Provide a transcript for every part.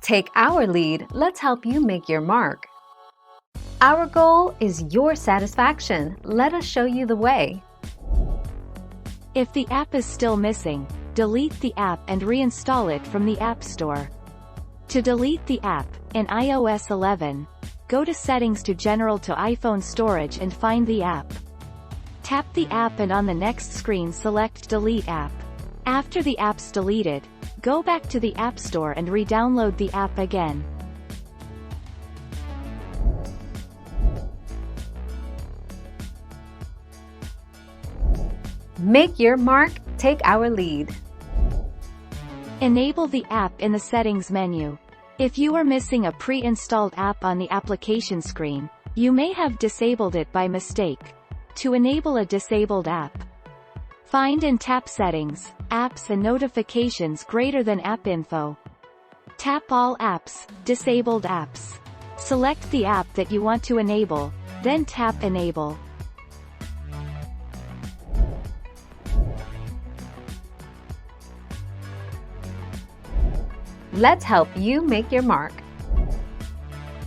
Take our lead, let's help you make your mark. Our goal is your satisfaction. Let us show you the way. If the app is still missing, delete the app and reinstall it from the App Store. To delete the app, in iOS 11, go to Settings to General to iPhone Storage and find the app. Tap the app and on the next screen select Delete App. After the app's deleted, go back to the App Store and re-download the app again. Make your mark, take our lead. Enable the app in the Settings menu. If you are missing a pre-installed app on the application screen, you may have disabled it by mistake. To enable a disabled app, find and tap Settings, Apps and Notifications greater than App Info. Tap All Apps, Disabled Apps. Select the app that you want to enable, then tap Enable. Let's help you make your mark.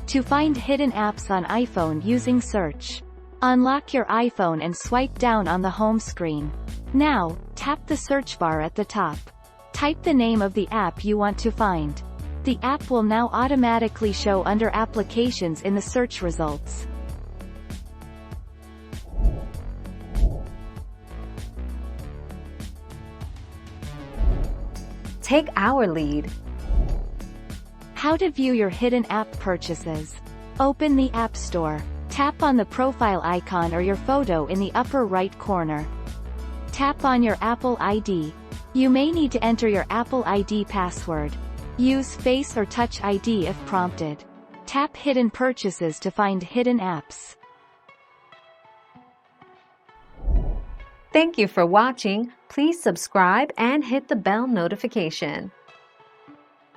To find hidden apps on iPhone using search. Unlock your iPhone and swipe down on the home screen. Now, tap the search bar at the top. Type the name of the app you want to find. The app will now automatically show under Applications in the search results. Take our lead. How to view your hidden app purchases. Open the App Store. Tap on the profile icon or your photo in the upper right corner. Tap on your Apple ID. You may need to enter your Apple ID password. Use Face or Touch ID if prompted. Tap Hidden Purchases to find hidden apps. Thank you for watching. Please subscribe and hit the bell notification.